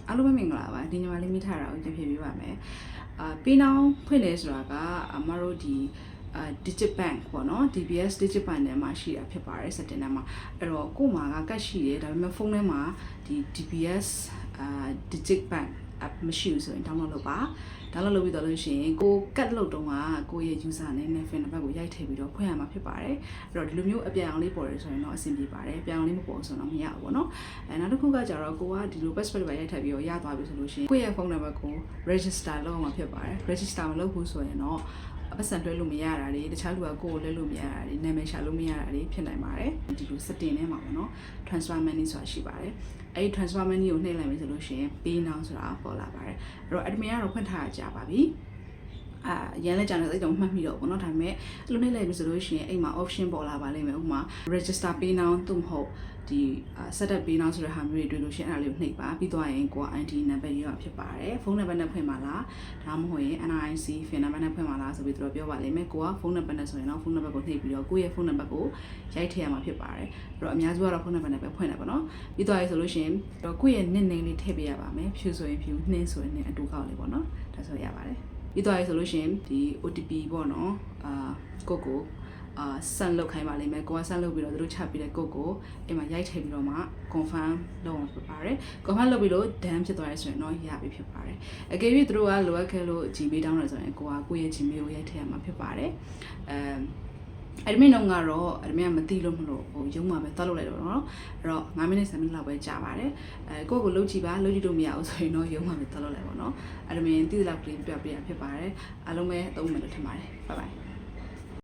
အားလုံးပဲမင်္ဂလာပါဒီညီမလေးမိထားတာကိုကြည့်ပြပေးပါမယ်ပေးနှောင်းဖွင့်လဲဆိုတာကအမတို့ဒီdigit bank ပေါ့နော် DBS digit bank ထဲမှာရှိတာဖြစ်ပါတယ် setting ထဲမှာအဲ့တော့ကို့မှာကတ်ရှိတယ်ဒါပေမဲ့ဖုန်းထဲမှာဒီ DBS digit bank app မရှိဘူးဆိုရင် download လုပ်ပါ download လုပ်ပြီးတော့လို့ရှိရင်ကိုကတ်လုပ်တော့ကကိုရဲ့ user name နဲ့ phone number ကိုရိုက်ထည့်ပြီးတော့ဖွင့်ရမှာဖြစ်ပါတယ်အဲ့တော့ဒီလိုမျိုးအပြန်အောင်လေးပေါ်တယ်ဆိုရင်တော့အဆင်ပြေပါတယ်အပြန်အောင်လေးမပေါ်ဆိုတော့မရဘူးပေါ့နော်နောက်တစ်ခုကကြတော့ကိုကဒီလို password ပဲရိုက်ထည့်ပြီးတော့ရသွားပြီဆိုလို့ရှိရင်ကိုရဲ့ phone number ကို register လုပ်မှာဖြစ်ပါတယ် register မလုပ်ဘူးဆိုရင်တော့ပတ်စံတွဲလို့မရတာတွေတခြားလူကကိုယ်ကိုလဲလို့မရတာတွေနာမည်ရှာလို့မရတာတွေဖြစ်နိုင်ပါတယ်ဒီလို setting ထဲမှာပေါ့နော် transfer money ဆိုတာရှိပါတယ်အဲ့ဒီ transfer money ကိုနှိပ်လိုက်ပြီဆိုလို့ရှိရင် pay now ဆိုတာပေါ်လာပါတယ်အဲ့တော့ admin ကတော့ဖွင့်ထားကြပါပြီရန်လက်ကြတဲ့စိတ်တော့မှတ်မိတော့ဘောเนาะဒါပေမဲ့အဲ့လိုနှိပ်လိုက်ပြီဆိုလို့ရှိရင်အိမ်မှာ option ပေါ်လာပါလိမ့်မယ်ဥပမာ register pay now သို့မဟုတ်ဒီ setup pay now ဆိုတဲ့ဟာမျိုးတွေတွေ့လို့ရှိရင်အဲ့ဒါလေးကိုနှိပ်ပါပြီးသွားရင်ကိုက ID နံပါတ်ရေးရဖြစ်ပါတယ်ဖုန်းနံပါတ်နဲ့ဖွင့်ပါလားဒါမှမဟုတ်ရင် NIC ဖင်နံပါတ်နဲ့ဖွင့်ပါလားဆိုပြီးသူတို့ပြောပါလိမ့်မယ်ကိုကဖုန်းနံပါတ်နဲ့ဆိုရင်တော့ဖုန်းနံပါတ်ကိုနှိပ်ပြီးတော့ကိုယ့်ရဲ့ဖုန်းနံပါတ်ကိုရိုက်ထည့်ရမှာဖြစ်ပါတယ်အဲ့တော့အများစုကတော့ဖုန်းနံပါတ်နဲ့ပဲဖွင့်တယ်ပေါ့နော်ပြီးသွားပြီဆိုလို့ရှိရင်တော့ကိုယ့်ရဲ့ nick name လေးထည့်ပေးရပါမယ်ဖြူဆိုရင်ဖြူနှင်းဆိုရင်နှင်းအတူကောက်လေးပေါ့နော်ဒါဆိုရပါတယ်ပြီးသွားပြီဆိုလို့ရှိရင်ဒီ OTP ပေါ့နော်ကိုဆန်လုပ်ခိုင်းပါလိမ့်မယ်ကိုကဆန်လုပ်ပြီးတော့သူတို့ချပြီးတဲ့ကိုအိမ်မှာရိုက်ထည့်ပြီးတော့မှ confirm လုပ်အောင်ဖြစ်ပါတယ် confirm လုပ်ပြီးတော့ done ဖြစ်သွားရဆိုရင်တော့ရပြီဖြစ်ပါတယ်အကယ်၍သူတို့ကလိုအပ်ခဲ့လို့ Gmail တောင်းတယ်ဆိုရင်ကိုရဲ့ Gmail ကိုရိုက်ထည့်ရမှာဖြစ်ပါတယ်admin တော့ကတော့ admin ကမသိလို့မလို့ဟိုရုံးမှာပဲသွားလုပ်လိုက်တော့เนาะအဲ့တော့9မိနစ်10မိနစ်လောက်ပဲကြာပါတယ်ကိုကိုလုပ်ကြည့်ပါလုပ်ကြည့်လို့မရဘူးဆိုရင်တော့ရုံးမှာပဲသွားလုပ်လိုက်ပါเนาะ admin သိတဲ့လောက်ကလေးပြပြရဖြစ်ပါတယ်အားလုံးပဲသုံးမိနစ်ထင်ပါတယ် bye bye